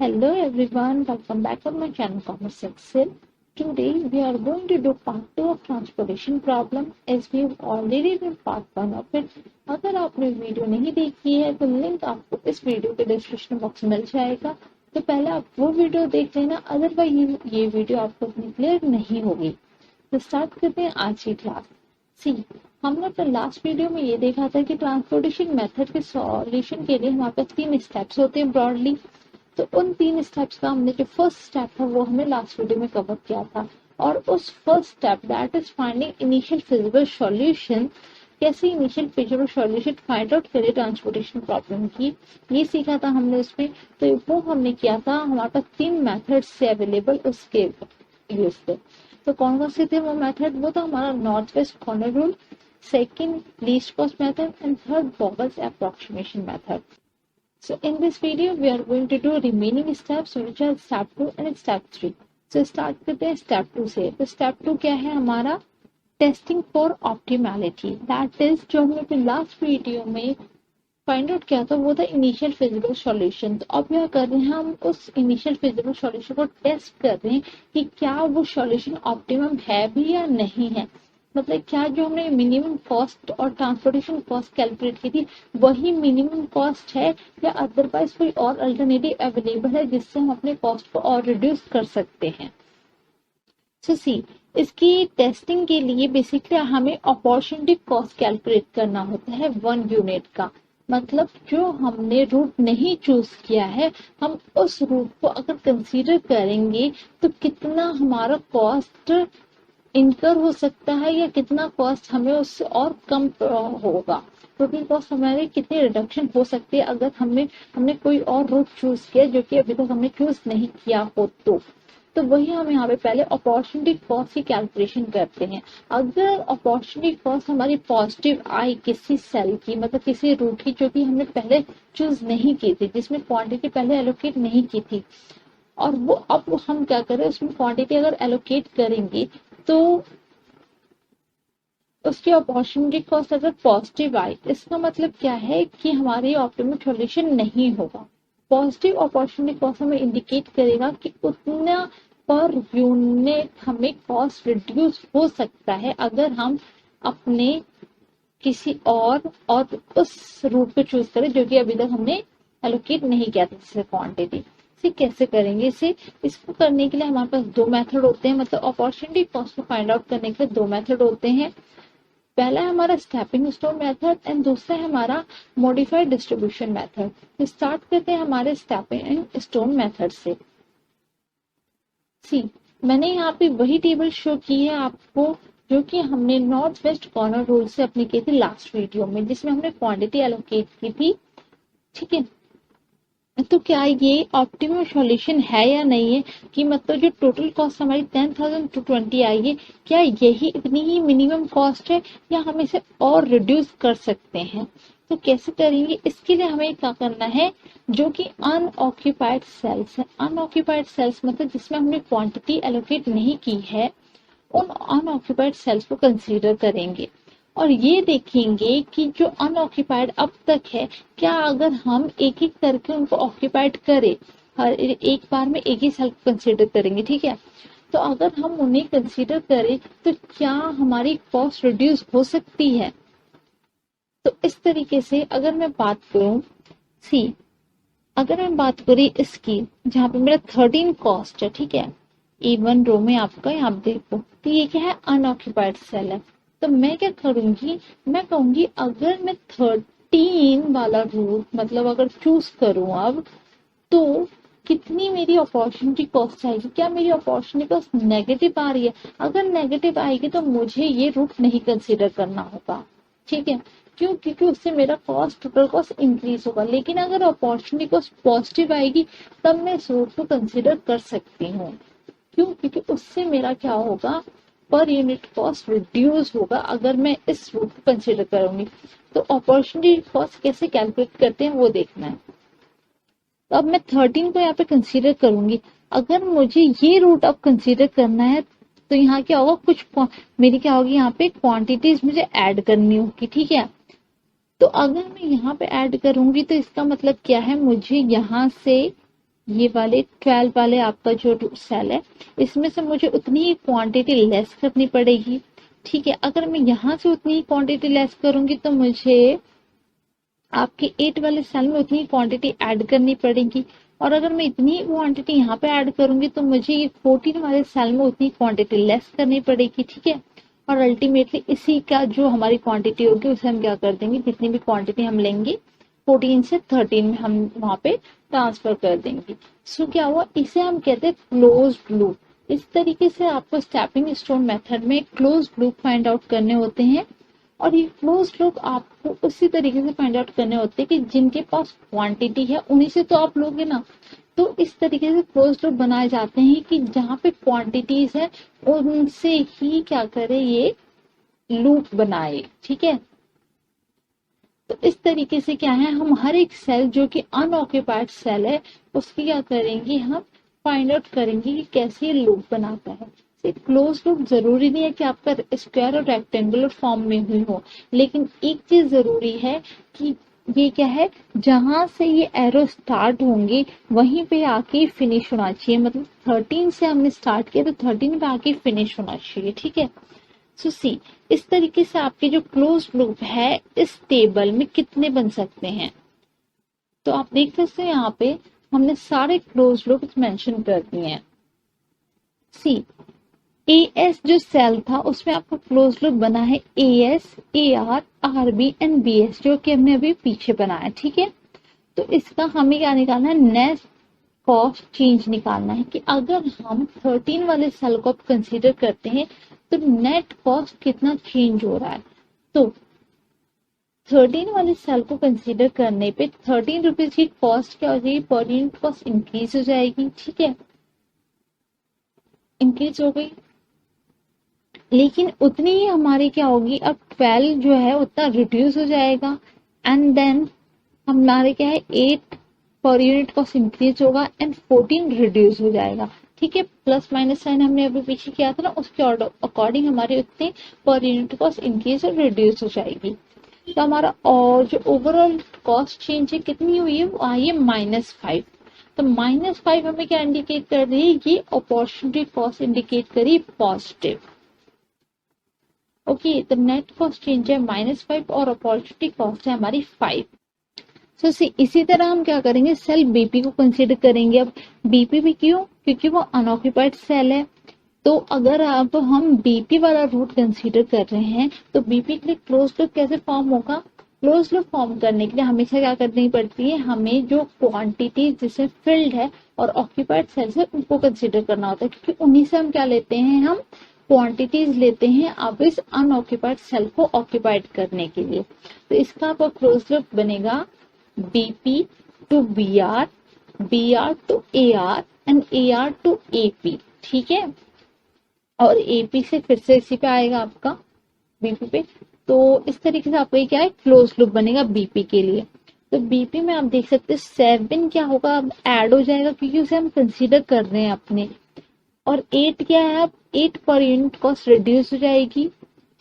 Hello everyone, welcome back on my channel Commerce Excel. Today we are going to do part 2 of transportation problem as we've already done part 1 of it. अगर आपने video नहीं देखी है तो link आपको इस video के description box में मिल जाएगा, तो पहले आप वो वीडियो देख लेना, अदरवाइज ये वीडियो आपको इतनी क्लियर नहीं होगी। तो स्टार्ट करते हैं आज की क्लास। सी हमने अपने लास्ट वीडियो में ये देखा था कि ट्रांसपोर्टेशन मेथड के सॉल्यूशन के लिए हमारे पास 3 स्टेप्स होते हैं ब्रॉडली। तो उन 3 स्टेप्स का हमने जो फर्स्ट स्टेप था वो हमने लास्ट वीडियो में कवर किया था, और उस first step that is finding initial feasible solution, कैसे initial feasible solution find out करें ट्रांसपोर्टेशन प्रॉब्लम की, ये सीखा था हमने उसमें। तो वो हमने किया था, हमारे पास 3 मेथड्स से अवेलेबल उसके यूज से। तो कौन से थे वो मेथड? वो था हमारा north west corner rule, second least cost method and third Vogel's approximation method. So in this video, we are going to do remaining steps, which are step 2 and step 3. So start करते हैं step 2 से। तो step 2 क्या है हमारा? Testing for optimality. That is जो हमने अपने last video में फाइंड आउट किया था वो था इनिशियल फिजिबल सॉल्यूशन। तो अब क्या कर रहे हैं, हम उस इनिशियल फिजिबल सॉल्यूशन को टेस्ट कर रहे हैं कि क्या वो सॉल्यूशन ऑप्टिमम है भी या नहीं है। मतलब क्या जो हमने मिनिमम कॉस्ट और ट्रांसपोर्टेशन कॉस्ट कैलकुलेट की थी वही मिनिमम कॉस्ट है, या अदरवाइज कोई और अल्टरनेटिव अवेलेबल है जिससे हम अपने कॉस्ट को और रिड्यूस कर सकते हैं। सो सी इसकी टेस्टिंग के लिए बेसिकली हमें अपॉर्चुनिटी कॉस्ट कैलकुलेट करना होता है 1 यूनिट का। मतलब जो हमने रूट नहीं चूज किया है, हम उस रूट को अगर कंसीडर करेंगे तो कितना हमारा कॉस्ट इनकर हो सकता है या कितना कॉस्ट हमें उससे और कम होगा, टोटल कॉस्ट हमारे कितनी रिडक्शन हो सकती है अगर हमने कोई और रूट चूज किया जो कि अभी तक हमने चूज नहीं किया हो। तो वही हम यहाँ पे पहले अपॉर्चुनिटी कॉस्ट की कैलकुलेशन करते हैं। अगर अपॉर्चुनिटी कॉस्ट हमारी पॉजिटिव आई किसी सेल की, मतलब किसी रूट की जो कि हमने पहले चूज नहीं की थी, जिसमें क्वांटिटी पहले एलोकेट नहीं की थी, और वो अब हम क्या करें उसमें क्वांटिटी अगर एलोकेट करेंगे तो उसकी अपॉर्चुनिटी कॉस्ट अगर पॉजिटिव आई, इसका मतलब क्या है कि हमारी ऑप्टिमम सॉल्यूशन नहीं होगा। पॉजिटिव अपॉर्चुनिटी कॉस्ट हमें इंडिकेट करेगा कि उतना पर यूनिट हमें कॉस्ट रिड्यूस हो सकता है अगर हम अपने किसी और उस रूट को चूज करें जो कि अभी तक हमने एलोकेट नहीं किया था जैसे क्वांटिटी। कैसे करेंगे इसको करने के लिए हमारे पास 2 मेथड होते हैं, मतलब अपॉर्चुनिटी कॉस्ट को फाइंड आउट करने के लिए 2 मेथड होते हैं। पहला है हमारा स्टेपिंग स्टोन मेथड एंड दूसरा है हमारा मॉडिफाइड डिस्ट्रीब्यूशन मेथड। तो स्टार्ट करते हैं हमारे स्टेपिंग स्टोन मेथड से। मैंने यहाँ पे वही टेबल शो की है आपको जो कि हमने नॉर्थ वेस्ट कॉर्नर रूल से अपनी की थी लास्ट वीडियो में, जिसमें हमने क्वांटिटी एलोकेट की थी। ठीक है, तो क्या ये ऑप्टिमम सॉल्यूशन है या नहीं है, कि मतलब जो टोटल कॉस्ट हमारी 10,220 आई है, क्या यही इतनी ही मिनिमम कॉस्ट है या हम इसे और रिड्यूस कर सकते हैं। तो कैसे करेंगे, इसके लिए हमें क्या करना है, जो कि अनऑक्यूपाइड सेल्स है। अनऑक्यूपाइड सेल्स मतलब जिसमें हमने क्वांटिटी एलोकेट नहीं की है, उन अनऑक्यूपाइड सेल्स को कंसीडर करेंगे और ये देखेंगे कि जो अनऑक्यूपाइड अब तक है, क्या अगर हम एक एक करके उनको ऑक्यूपाइड करें, हर एक बार में एक ही सेल को कंसीडर करेंगे। ठीक है, तो अगर हम उन्हें कंसीडर करें तो क्या हमारी कॉस्ट रिड्यूस हो सकती है। तो इस तरीके से अगर मैं बात करूं, अगर मैं बात करी इसकी, जहाँ पे मेरा 13 कॉस्ट है, ठीक है, A1 रो में आपका यहाँ देखो, तो ये क्या है, अनऑक्यूपाइड सेल है। तो मैं क्या करूंगी, मैं कहूंगी अगर मैं 13 वाला रूट मतलब अगर चूज करूं अब, तो कितनी मेरी अपॉर्चुनिटी कॉस्ट आएगी, क्या मेरी अपॉर्चुनिटी कॉस्ट नेगेटिव आ रही है। अगर नेगेटिव आएगी तो मुझे ये रूट नहीं कंसीडर करना होगा। ठीक है, क्यों? क्योंकि उससे मेरा कॉस्ट, टोटल कॉस्ट इंक्रीज होगा। लेकिन अगर अपॉर्चुनिटी कॉस्ट पॉजिटिव आएगी तब मैं इस रूट को कंसीडर कर सकती हूँ। क्यों? क्योंकि उससे मेरा क्या होगा, पर यूनिट कॉस्ट रिड्यूस होगा अगर मैं इस रूट को कंसीडर करूंगी। तो अपॉर्चुनिटी कॉस्ट कैसे कैलकुलेट करते हैं वो देखना है। तो अब मैं 13 को यहाँ पे कंसीडर करूंगी। अगर मुझे ये रूट अब कंसीडर करना है तो यहाँ क्या होगा, कुछ मेरी क्या होगी, यहाँ पे क्वांटिटीज मुझे ऐड करनी होगी। ठीक है, तो अगर मैं यहाँ पे ऐड करूंगी तो इसका मतलब क्या है, मुझे यहाँ से ये वाले 12 वाले आपका जो सेल है, इसमें से मुझे उतनी ही क्वांटिटी लेस करनी पड़ेगी। ठीक है, अगर मैं यहाँ से उतनी ही क्वांटिटी लेस करूंगी तो मुझे आपके 8 वाले सेल में उतनी क्वांटिटी ऐड करनी पड़ेगी, और अगर मैं इतनी क्वांटिटी यहाँ पे ऐड करूंगी तो मुझे ये 14 वाले सेल में उतनी क्वांटिटी लेस करनी पड़ेगी। ठीक है, और अल्टीमेटली इसी का जो हमारी क्वांटिटी होगी उसे हम क्या कर देंगे, जितनी भी क्वांटिटी हम लेंगे 14 से 13 में हम वहां पे ट्रांसफर कर देंगे। सो क्या हुआ, इसे हम कहते हैं क्लोज्ड लूप। इस तरीके से आपको स्टेपिंग स्टोन मेथड में क्लोज्ड लूप फाइंड आउट करने होते हैं, और ये क्लोज्ड लूप आपको उसी तरीके से फाइंड आउट करने होते हैं कि जिनके पास क्वांटिटी है उन्हीं से तो आप लोगे ना। तो इस तरीके से क्लोज्ड लूप बनाए जाते हैं कि जहां पे क्वांटिटीज है उनसे ही क्या करे, ये लूप बनाए। ठीक है, तो इस तरीके से क्या है, हम हर एक सेल जो कि अनऑक्यूपाइड सेल है उसकी क्या करेंगे, हम फाइंड आउट करेंगे कि कैसे ये लूप बनाता है। क्लोज लूप जरूरी नहीं है कि आपका स्क्वायर और रेक्टेंगुलर फॉर्म में हुई हो, लेकिन एक चीज जरूरी है कि ये क्या है, जहां से ये एरो स्टार्ट होंगे वहीं पे आके फिनिश होना चाहिए। मतलब 13 से हमने स्टार्ट किया तो 13 पे आके फिनिश होना चाहिए। ठीक है, सो सी इस तरीके से आपके जो क्लोज लूप है इस टेबल में कितने बन सकते हैं, तो आप देख सकते हैं यहाँ पे हमने सारे क्लोज लूप मेंशन कर दिए हैं। सी एएस जो सेल था उसमें आपका क्लोज लूप बना है AS, AR, RB and BS, जो कि हमने अभी पीछे बनाया। ठीक है, तो इसका हमें क्या निकालना है, नेट कॉस्ट चेंज निकालना है कि अगर हम 13 वाले सेल को कंसीडर करते हैं तो नेट कॉस्ट कितना चेंज हो रहा है। तो 13 वाले सेल को कंसीडर करने पे 13 रुपीज की कॉस्ट क्या हो जाएगी, पर यूनिट कॉस्ट इंक्रीज हो जाएगी। ठीक है, इंक्रीज हो गई, लेकिन उतनी ही हमारी क्या होगी, अब 12 जो है उतना रिड्यूस हो जाएगा, एंड देन हमारे क्या है 8 पर यूनिट कॉस्ट इंक्रीज होगा एंड 14 रिड्यूस हो जाएगा। ठीक है, प्लस माइनस साइन हमने अभी पीछे किया था ना, उसके अकॉर्डिंग हमारी उतनी पर यूनिट कॉस्ट इंक्रीज और रिड्यूस हो जाएगी। तो हमारा और जो ओवरऑल कॉस्ट चेंज है कितनी हुई है, वो आई है -5। तो -5 हमें क्या इंडिकेट कर रही है, ये अपॉर्चुनिटी कॉस्ट इंडिकेट करी पॉजिटिव। ओके, तो नेट कॉस्ट चेंज है -5 और अपॉर्चुनिटी कॉस्ट है हमारी 5। सो इसी तरह हम क्या करेंगे, सेल बीपी को कंसीडर करेंगे। अब बीपी भी क्यों, क्योंकि वो अनऑक्यूपाइड सेल है। तो अगर अब हम बीपी वाला रूट कंसीडर कर रहे हैं तो बीपी के लिए क्लोज लूप कैसे फॉर्म होगा, क्लोज लूप फॉर्म करने के लिए हमेशा क्या करनी पड़ती है, हमें जो क्वांटिटी जिसे फिल्ड है और ऑक्यूपाइड सेल्स है उनको कंसीडर करना होता है, क्योंकि उन्हीं से हम क्या लेते हैं, हम क्वांटिटीज लेते हैं अब इस अनऑक्यूपाइड सेल को ऑक्यूपाइड करने के लिए। तो इसका आपका क्लोज लूप बनेगा BP to BR, BR to AR and AR to AP. ठीक है, और एपी से फिर से इसी पे आएगा आपका बीपी पे। तो इस तरीके से आपका क्या है, क्लोज लूप बनेगा बीपी के लिए। तो बीपी में आप देख सकते हैं 7 क्या होगा, अब ऐड हो जाएगा क्योंकि उसे हम कंसीडर कर रहे हैं अपने। और 8 क्या है, अब 8 पर यूनिट कॉस्ट रिड्यूस हो जाएगी।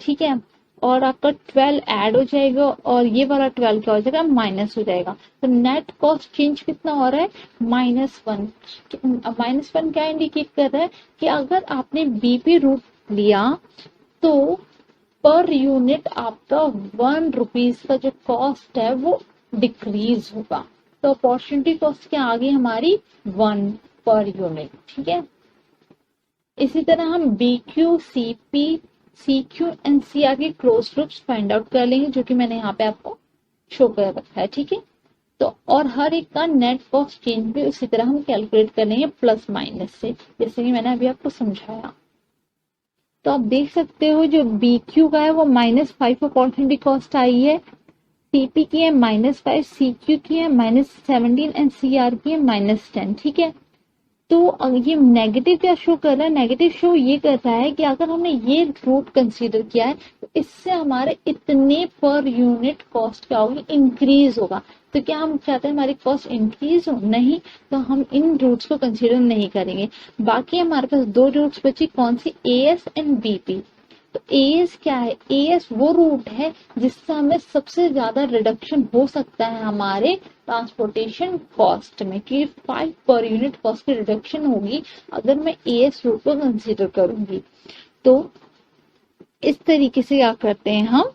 ठीक है, और आपका 12 ऐड हो जाएगा और ये वाला 12 क्या हो जाएगा, माइनस हो जाएगा। तो नेट कॉस्ट चेंज कितना हो रहा है, -1। -1 क्या इंडिकेट कर रहा है कि अगर आपने बीपी रूट लिया तो पर यूनिट आपका 1 रुपीज का जो कॉस्ट है वो डिक्रीज होगा। तो अपॉर्चुनिटी कॉस्ट क्या आ गई हमारी, 1 पर यूनिट। ठीक है, इसी तरह हम BQ, CP, CQ and CR के क्लोज लूप्स फाइंड आउट कर लेंगे, जो कि मैंने यहाँ पे आपको शो कर रखा है। ठीक है, तो और हर एक का नेट कॉस्ट चेंज भी उसी तरह हम कैलकुलेट कर लेंगे प्लस माइनस से, जैसे कि मैंने अभी आपको समझाया। तो आप देख सकते हो जो BQ का है वो -5 अपॉर्चुनिटी कॉस्ट आई है, CP की है -5, CQ की है -17 एंड CR की है -10। ठीक है, तो ये नेगेटिव क्या शो कर रहा है, नेगेटिव शो ये करता है कि अगर हमने ये रूट कंसीडर किया है तो इससे हमारे इतने पर यूनिट कॉस्ट क्या होगी, इंक्रीज होगा। तो क्या हम चाहते हैं हमारी कॉस्ट इंक्रीज हो, नहीं, तो हम इन रूट्स को कंसीडर नहीं करेंगे। बाकी हमारे पास 2 रूट्स बची, कौन सी, एएस एंड बीपी। तो एएस क्या है, एएस वो रूट है जिससे हमें सबसे ज्यादा रिडक्शन हो सकता है हमारे ट्रांसपोर्टेशन कॉस्ट में, कि 5 पर यूनिट कॉस्ट की रिडक्शन होगी अगर मैं एएस रूट को कंसीडर करूंगी। तो इस तरीके से क्या करते हैं, हम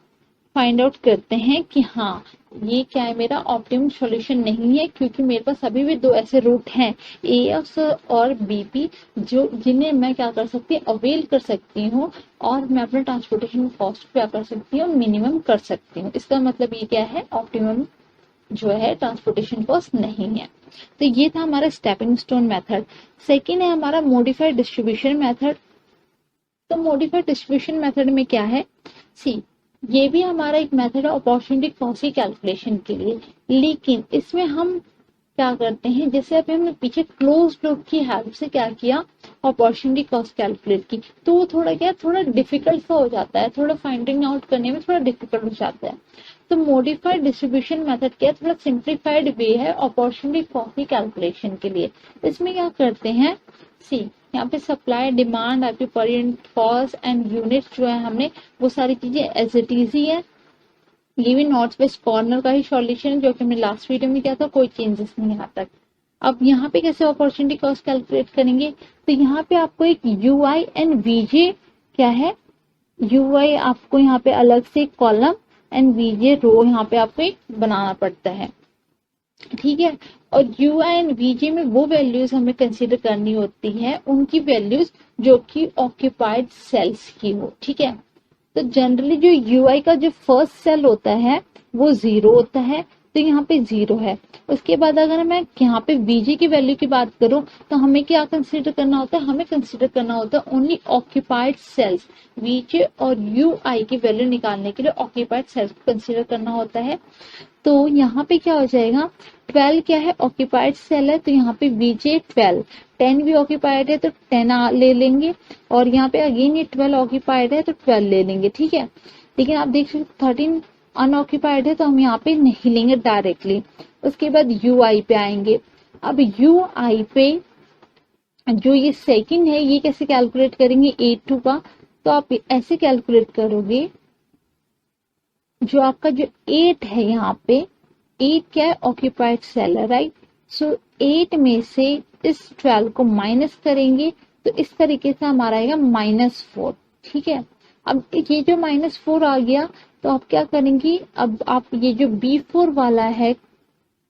फाइंड आउट करते हैं कि हाँ ये क्या है, मेरा ऑप्टिमम सॉल्यूशन नहीं है, क्योंकि मेरे पास अभी भी दो ऐसे रूट हैं एएस और बीपी जो जिन्हें मैं क्या कर सकती हूँ, अवेल कर सकती हूँ और मैं अपने ट्रांसपोर्टेशन कॉस्ट क्या कर सकती हूँ, मिनिमम कर सकती हूँ। इसका मतलब ये क्या है, ऑप्टिमम जो है ट्रांसपोर्टेशन कॉस्ट नहीं है। तो ये था हमारा स्टेपिंग स्टोन मेथड। सेकेंड है हमारा मॉडिफाइड डिस्ट्रीब्यूशन मेथड। तो मॉडिफाइड डिस्ट्रीब्यूशन मेथड में क्या है, सी ये भी हमारा एक मेथड है अपॉर्चुनिटी कॉस्ट की कैलकुलेशन के लिए, लेकिन इसमें हम क्या करते हैं, जैसे अभी हमने पीछे क्लोज लूप की हेल्प से क्या किया, अपॉर्चुनिटी कॉस्ट कैलकुलेट की, तो वो थोड़ा क्या, थोड़ा डिफिकल्ट सा हो जाता है, थोड़ा फाइंडिंग आउट करने में थोड़ा डिफिकल्ट हो जाता है। तो मॉडिफाइड डिस्ट्रीब्यूशन मेथड क्या है, थोड़ा सिंप्लीफाइड वे है अपॉर्चुनिटी कॉस्ट की कैलकुलेशन के लिए। इसमें क्या करते हैं, सी यहाँ पे सप्लाई डिमांड आपकी per unit cost and unit जो है हमने वो सारी चीजें एज इट इज ही है। ये भी नॉर्थ वेस्ट कॉर्नर का ही सॉल्यूशन है जो कि हमने लास्ट वीडियो में किया था, कोई चेंजेस नहीं यहाँ तक। अब यहाँ पे कैसे अपॉर्चुनिटी कॉस्ट कैलकुलेट करेंगे, तो यहाँ पे आपको एक यूआई एंड वीजे क्या है, यूआई आपको यहाँ पे अलग से कॉलम एंड वीजे रो यहाँ पे आपको एक बनाना पड़ता है, ठीक है। और यूआई एंड वीजे में वो वैल्यूज हमें कंसीडर करनी होती है, उनकी वैल्यूज जो कि ऑक्यूपाइड सेल्स की हो, ठीक है। तो जनरली जो यूआई का जो फर्स्ट सेल होता है वो 0 होता है, तो यहाँ पे 0 है। उसके बाद अगर मैं यहाँ पे वीजे की वैल्यू की बात करूं तो हमें क्या कंसीडर करना होता है, हमें कंसीडर करना होता है ओनली ऑक्यूपाइड सेल्स। वीजे और यूआई की वैल्यू निकालने के लिए ऑक्यूपाइड सेल्स को कंसीडर करना होता है। तो यहाँ पे क्या हो जाएगा, 12 क्या है, ऑक्यूपाइड सेल है, तो यहाँ पे वीजे 12, 10 भी ऑक्यूपाइड है तो 10 ले लेंगे, और यहाँ पे अगेन ये 12 ऑक्यूपाइड है तो 12 ले लेंगे, ठीक है। लेकिन आप देख सकते 13 अनऑक्यूपाइड है तो हम यहाँ पे नहीं लेंगे डायरेक्टली। उसके बाद यूआई पे आएंगे। अब यूआई पे जो ये सेकंड है ये कैसे कैलकुलेट करेंगे, 8 का, तो आप ऐसे कैलकुलेट करोगे, जो आपका जो 8 है यहाँ पे 8 क्या है, ऑक्यूपाइड सेल है, राइट। सो 8 में से इस 12 को माइनस करेंगे तो इस तरीके से हमारा आएगा -4, ठीक है। अब ये जो -4 आ गया तो आप क्या करेंगे, अब आप ये जो B4 वाला है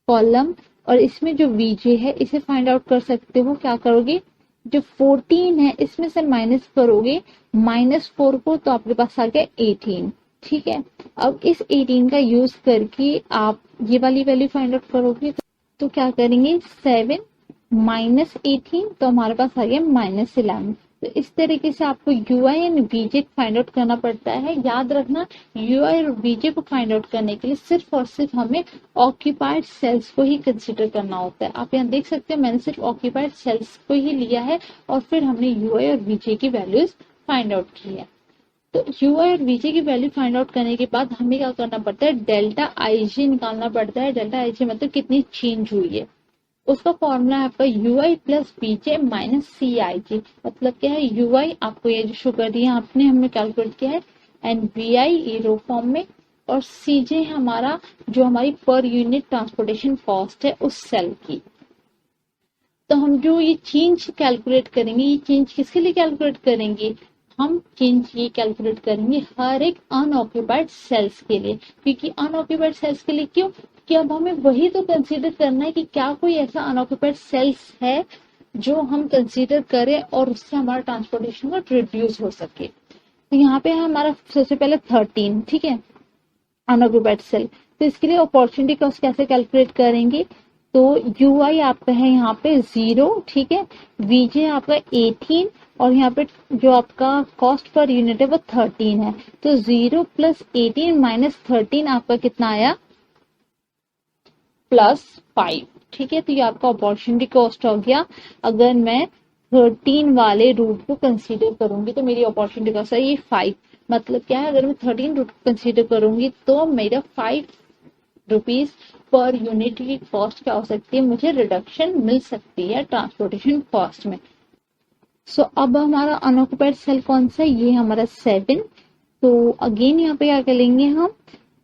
कॉलम और इसमें जो VJ है इसे फाइंड आउट कर सकते हो, क्या करोगे, जो 14 है इसमें से माइनस करोगे -4 को, तो आपके पास आ गया 18, ठीक है। अब इस 18 का यूज करके आप ये वाली वैल्यू फाइंड आउट करोगे, तो क्या करेंगे 7 -18, तो हमारे पास आ गया -11। तो इस तरीके से आपको UI and VJ find out करना पड़ता है। याद रखना यूआई और वीजे को फाइंड आउट करने के लिए सिर्फ और सिर्फ हमें ऑक्यूपाइड सेल्स को ही कंसीडर करना होता है। आप यहाँ देख सकते हैं मैंने सिर्फ ऑक्यूपाइड सेल्स को ही लिया है और फिर हमने यूआई और वीजे की वैल्यूज फाइंड आउट की है। तो यूआई और वीजे की वैल्यू फाइंड आउट करने के बाद हमें क्या करना पड़ता है, डेल्टा आईजे निकालना पड़ता है। डेल्टा आईजे मतलब कितनी चेंज हुई है, उसका फॉर्मूला है आपका यूआई प्लस वीजे माइनस सी आई जी। मतलब क्या है, यूआई आपको ये जो शुगर दिया आपने हमने कैलकुलेट किया है, एंड वीआई ये रो फॉर्म में, और सीजे हमारा जो हमारी पर यूनिट ट्रांसपोर्टेशन कॉस्ट है उस सेल की। तो हम जो ये चेंज कैलकुलेट करेंगे, ये चेंज किसके लिए कैलकुलेट करेंगे, हम चेंज ये कैलकुलेट करेंगे हर एक अनऑक्यूपाइड सेल्स के लिए। क्योंकि अनऑक्यूपाइड सेल्स के लिए क्यों, कि अब हमें वही तो कंसीडर करना है कि क्या कोई ऐसा अनऑक्यूपाइड सेल्स है जो हम कंसीडर करें और उससे हमारा ट्रांसपोर्टेशन का रिड्यूस हो सके। तो यहाँ पे है हमारा सबसे पहले 13, ठीक है, अनऑक्यूपाइड सेल। तो इसके लिए अपॉर्चुनिटी कॉस्ट कैसे कैलकुलेट करेंगे, तो यूआई आपका है यहाँ पे 0, ठीक है, वीजे आपका 18 और यहाँ पे जो आपका कॉस्ट पर यूनिट है वो 13 है। तो 0 + 18 - 13 आपका कितना आया, +5, ठीक है। तो ये आपका अपॉर्चुनिटी कॉस्ट हो गया। अगर मैं 13 वाले रूट को कंसीडर करूंगी तो मेरी अपॉर्चुनिटी कॉस्ट है ये 5। मतलब क्या है, अगर मैं 13 रूट को कंसीडर करूंगी तो मेरा 5 रुपीज पर यूनिट की कॉस्ट क्या हो सकती है, मुझे रिडक्शन मिल सकती है ट्रांसपोर्टेशन कॉस्ट में। सो अब हमारा अनऑक्यूपाइड सेल कौन सा है, ये हमारा 7। तो अगेन यहाँ पे क्या करेंगे हम,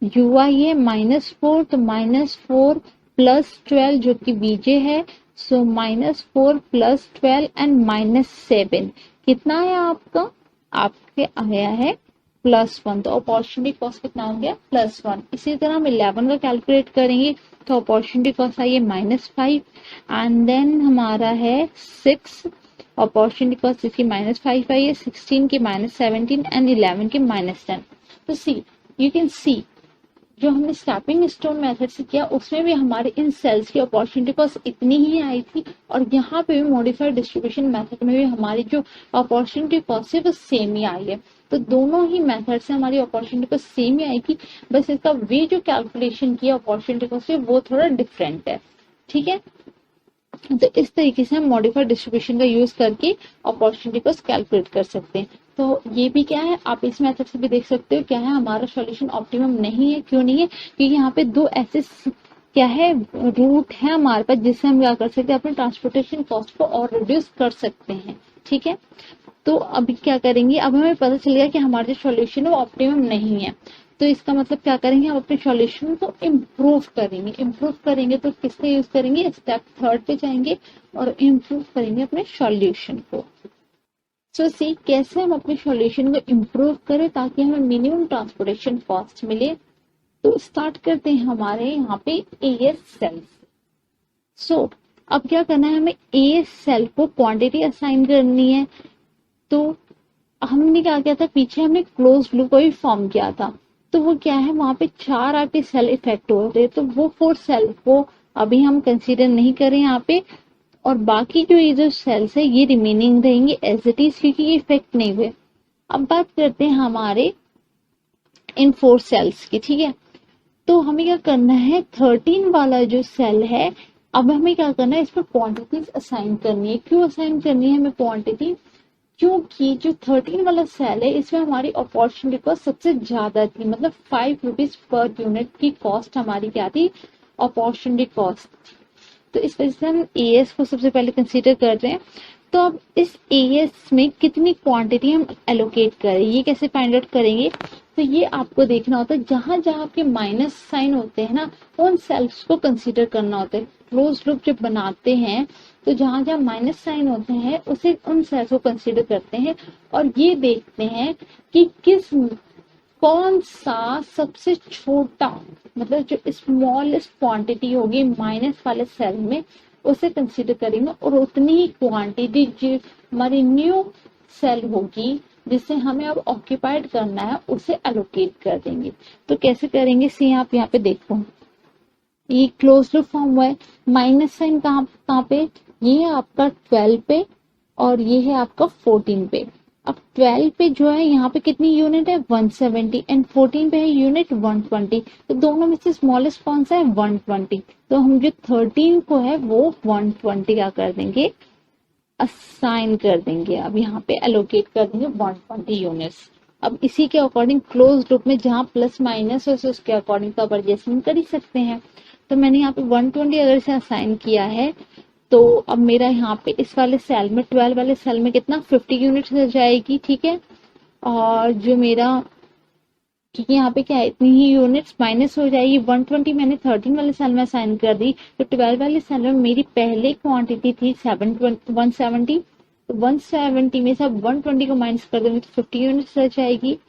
यू आई है -4, तो -4 प्लस 12 जो कि बीजे है, सो -4 प्लस 12 एंड -7 कितना है आपका, आपके आया है +1। तो अपॉर्चुनिटी कॉस्ट कितना हो गया, +1। इसी तरह हम 11 का कैलकुलेट करेंगे, तो अपॉर्चुनिटी कॉस्ट आई है -5 एंड देन हमारा है 6, अपॉर्चुनिटी कॉस्ट इसकी -5 आई है, 16 की -17 एंड 11 की -10। तो सी यू कैन सी जो हमने स्टेपिंग स्टोन मेथड से किया उसमें भी हमारे इन सेल्स की अपॉर्चुनिटी कॉस्ट इतनी ही आई थी, और यहाँ पे भी मॉडिफाइड डिस्ट्रीब्यूशन मेथड में भी हमारी जो अपॉर्चुनिटी कॉस्ट है वो सेम ही आई है। तो दोनों ही मेथड से हमारी अपॉर्चुनिटी कॉस्ट सेम ही आई थी, बस इसका वे जो कैलकुलेशन किया अपॉर्चुनिटी कॉस्ट है वो थोड़ा डिफरेंट है। ठीक है, तो इस तरीके से हम मॉडिफाइड डिस्ट्रीब्यूशन का यूज करके अपॉर्चुनिटी कॉस्ट कैलकुलेट कर सकते हैं। तो ये भी क्या है, आप इस मेथड से भी देख सकते हो क्या है, हमारा सॉल्यूशन ऑप्टिमम नहीं है। क्यों नहीं है, क्योंकि यहाँ पे दो ऐसे क्या है रूट है हमारे पास जिससे हम क्या कर सकते हैं, अपने ट्रांसपोर्टेशन कॉस्ट को और रिड्यूस कर सकते हैं। ठीक है, तो अभी क्या करेंगे, अब हमें पता चल गया कि हमारा जो सॉल्यूशन है वो ऑप्टिमम नहीं है। तो इसका मतलब क्या करेंगे, हम अपने सॉल्यूशन को इम्प्रूव करेंगे। इम्प्रूव करेंगे तो किसका यूज करेंगे, स्टेप 3 पे जाएंगे और इम्प्रूव करेंगे अपने सॉल्यूशन को। सो सी कैसे हम अपने सॉल्यूशन को इम्प्रूव करें ताकि हमें मिनिमम ट्रांसपोर्टेशन कॉस्ट मिले। तो स्टार्ट करते हैं हमारे यहाँ पे एएस सेल। सो अब क्या करना है, हमें एएस सेल को क्वांटिटी असाइन करनी है। तो हमने क्या किया था, पीछे हमने क्लोज लूप को भी फॉर्म किया था। तो वो क्या है, वहां पे 4 आपके सेल इफेक्ट हो रहे, तो वो 4 सेल को अभी हम कंसीडर नहीं करें यहाँ पे, और बाकी जो ये जो सेल्स है ये रिमेनिंग रहेंगे एज इट इज, क्योंकि ये इफेक्ट नहीं हुए। अब बात करते हैं हमारे इन 4 सेल्स की। ठीक है, तो हमें क्या करना है, 13 वाला जो सेल है, अब हमें क्या करना है, इस पर क्वांटिटीज असाइन करनी है। क्यों असाइन करनी है हमें क्वांटिटी, क्योंकि जो 13 वाला सेल है इसमें हमारी अपॉर्चुनिटी कॉस्ट सबसे ज्यादा थी, मतलब 5 रुपीज पर यूनिट की कॉस्ट हमारी क्या थी, अपॉर्चुनिटी कॉस्ट। तो इस वजह से हम एएस को सबसे पहले कंसीडर कर रहे हैं। तो अब इस एएस में कितनी क्वांटिटी हम एलोकेट करें, ये कैसे फाइंड आउट करेंगे, तो ये आपको देखना होता है, जहां जहां आपके माइनस साइन होते हैं ना, उन सेल्स को कंसीडर करना होता है। क्लोज लूप जब बनाते हैं तो जहां जहां माइनस साइन होते हैं उसे उन सेल्स को कंसीडर करते हैं, और ये देखते हैं कि कौन सा सबसे छोटा, मतलब जो स्मॉलेस्ट क्वांटिटी होगी माइनस वाले सेल में उसे कंसीडर करेंगे, और उतनी ही क्वांटिटी जो हमारी न्यू सेल होगी जिसे हमें अब ऑक्यूपाइड करना है उसे एलोकेट कर देंगे। तो कैसे करेंगे, सी आप यहाँ पे देखो, ये क्लोज लूप फॉर्म हुआ है, माइनस साइन कहाँ पे, ये है आपका 12 पे और ये है आपका 14 पे। अब 12 पे जो है यहाँ पे कितनी यूनिट है, 170, एंड 14 पे है यूनिट 120। तो दोनों में से स्मॉलेस्ट कौन सा है, 120। तो हम जो 13 को है वो 120 का कर देंगे, असाइन कर देंगे। अब यहाँ पे एलोकेट कर देंगे 120 यूनिट्स। अब इसी के अकॉर्डिंग क्लोज लूप में जहाँ प्लस माइनस हो उसके अकॉर्डिंग तो एडजस्टमेंट कर ही सकते हैं। तो मैंने यहाँ पे 120 अगर से असाइन किया है, तो अब मेरा यहाँ पे इस वाले सेल में 12 वाले सेल में कितना 50 यूनिट्स हो जाएगी। ठीक है, और जो मेरा, क्योंकि यहाँ पे क्या है इतनी ही यूनिट्स माइनस हो जाएगी, 120 मैंने 13 वाले सेल में असाइन कर दी, तो 12 वाले सेल में मेरी पहले क्वांटिटी थी 170, तो 170 में से अब 120 को माइनस कर दूंगी तो 50 यूनिट्स रह जाएगी।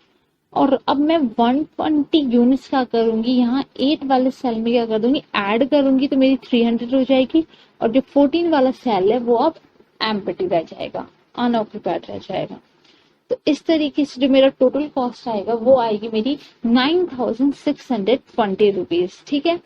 और अब मैं 120 यूनिट्स क्या करूंगी, यहाँ 8 वाले सेल में क्या कर दूंगी, ऐड करूंगी, तो मेरी 300 हो जाएगी, और जो 14 वाला सेल है वो अब एम्प्टी रह जाएगा, अनऑक्यूपाइड रह जाएगा। तो इस तरीके से जो मेरा टोटल कॉस्ट आएगा वो आएगी मेरी 9620 रुपीज। ठीक है,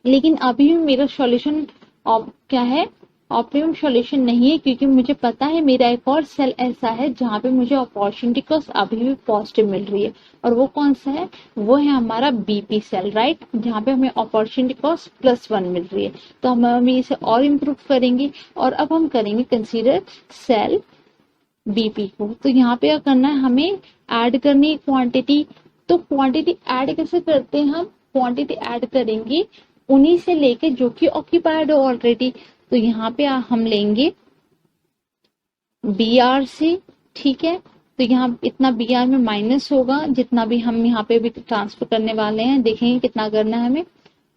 लेकिन अभी भी मेरा सॉल्यूशन क्या है, ऑप्टिमम सॉल्यूशन नहीं है, क्योंकि मुझे पता है मेरा एक और सेल ऐसा है जहाँ पे मुझे अपॉर्चुनिटी कॉस्ट अभी भी पॉजिटिव मिल रही है, और वो कौन सा है, वो है हमारा बीपी सेल, राइट, जहाँ पे हमें अपॉर्चुनिटी कॉस्ट +1 मिल रही है। तो हम अभी इसे और इम्प्रूव करेंगे, और अब हम करेंगे कंसीडर सेल बीपी को। तो यहाँ पे क्या करना है, हमें ऐड करनी है क्वांटिटी। तो क्वांटिटी ऐड कैसे करते हैं, हम क्वांटिटी ऐड करेंगे उन्हीं से लेके जो कि ऑक्यूपाइड हो ऑलरेडी। तो यहाँ पे हम लेंगे BR से, ठीक है, तो यहाँ इतना बी आर में माइनस होगा, जितना भी हम यहाँ पे भी ट्रांसफर करने वाले हैं, देखेंगे कितना करना है हमें।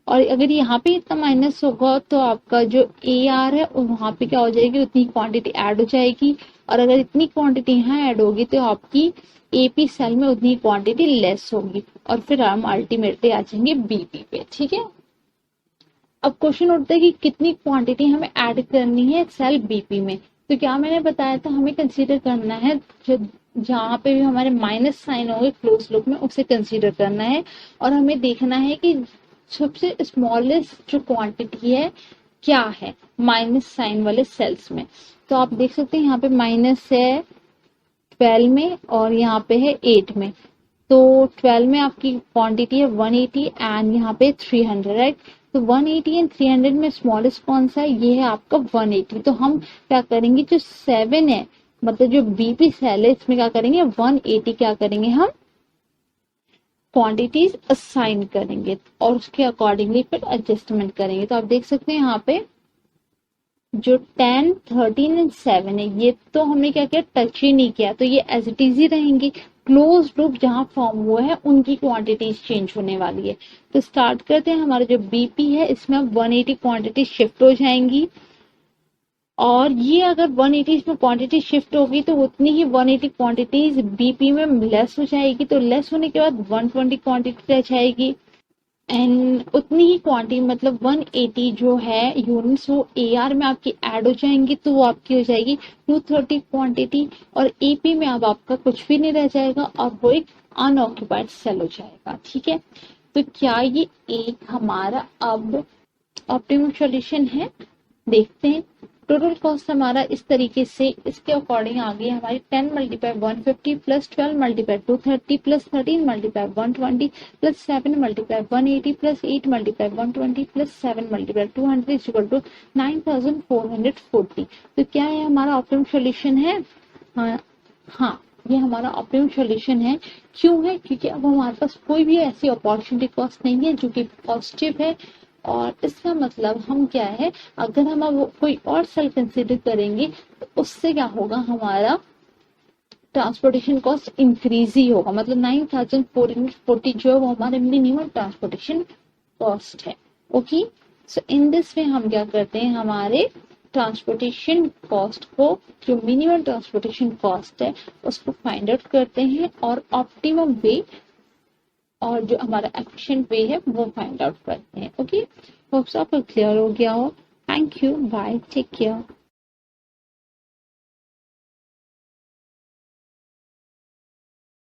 और अगर यहाँ पे इतना माइनस होगा तो आपका जो ए आर है वहां पे क्या हो जाएगी, उतनी क्वांटिटी ऐड हो जाएगी। और अगर इतनी क्वांटिटी यहाँ ऐड होगी तो आपकी एपी सेल में उतनी क्वांटिटी लेस होगी, और फिर हम अल्टीमेटली आ जाएंगे बीपी पे। ठीक है, अब क्वेश्चन उठता है कि कितनी क्वांटिटी हमें ऐड करनी है सेल बीपी में। तो क्या मैंने बताया था, हमें कंसीडर करना है जो जहाँ पे भी हमारे माइनस साइन होंगे क्लोज लूप में, उसे कंसीडर करना है। और हमें देखना है कि सबसे स्मॉलेस्ट जो क्वांटिटी है क्या है माइनस साइन वाले सेल्स में। तो आप देख सकते हैं यहाँ पे माइनस है 12 में और यहाँ पे है 8 में। तो 12 में आपकी क्वांटिटी है 180 एंड यहाँ पे 300, राइट। तो 180 एंड 300 में स्मॉलेस्ट कौन सा है, ये है आपका 180। तो हम क्या करेंगे, जो 7 है मतलब जो बीपी सेल है इसमें क्या करेंगे, 180 क्या करेंगे हम क्वांटिटीज असाइन करेंगे और उसके अकॉर्डिंगली फिर एडजस्टमेंट करेंगे। तो आप देख सकते हैं यहाँ पे जो 10, 13 एंड 7 है ये तो हमने क्या किया, टच ही नहीं किया, तो ये एज इट इज ही रहेंगे। क्लोज लूप जहां फॉर्म हुआ है उनकी क्वांटिटीज चेंज होने वाली है। तो स्टार्ट करते हैं, हमारा जो बीपी है इसमें 180 क्वांटिटी शिफ्ट हो जाएंगी। और ये अगर 180 में क्वांटिटी शिफ्ट होगी तो उतनी ही 180 क्वांटिटीज बीपी में लेस हो जाएगी। तो लेस होने के बाद 120 क्वांटिटी रह जाएगी एंड उतनी ही क्वांटिटी मतलब 180 जो है यूनिट्स वो एआर में आपकी ऐड हो जाएंगी, तो वो आपकी हो जाएगी 230 क्वांटिटी। और एपी में अब आपका कुछ भी नहीं रह जाएगा और वो एक अनऑक्यूपाइड सेल हो जाएगा। ठीक है, तो क्या ये एक हमारा अब ऑप्टिमम सॉल्यूशन है, देखते हैं। टोटल कॉस्ट हमारा इस तरीके से इसके अकॉर्डिंग आ गई हमारी 10 multiply 150 plus 12 multiply 230 plus 13 multiply 120 plus 7 multiply 180 plus 8 multiply 120 plus 7 multiply 200 is equal to 9440। तो क्या है हमारा ऑप्टिमम सॉल्यूशन है? हाँ, ये हमारा ऑप्टिमम सॉल्यूशन है। क्यों है? क्योंकि अब हमारे पास कोई भी ऐसी अपॉर्चुनिटी कॉस्ट नहीं है जो कि पॉजिटिव है। और इसका मतलब हम क्या है, अगर हम अब कोई और सेल कंसीडर करेंगे तो उससे क्या होगा, हमारा ट्रांसपोर्टेशन कॉस्ट इंक्रीज ही होगा। मतलब 9440 जो है वो हमारे मिनिमम ट्रांसपोर्टेशन कॉस्ट है। Okay, so in this way हम क्या करते हैं, हमारे ट्रांसपोर्टेशन कॉस्ट को, जो मिनिमम ट्रांसपोर्टेशन कॉस्ट है उसको फाइंड आउट करते हैं और ऑप्टिमम वे और जो हमारा एफिशिएंट वे है वो फाइंड आउट करते हैं। ओके, होप्स आपको क्लियर हो गया हो। Thank you, bye, take care.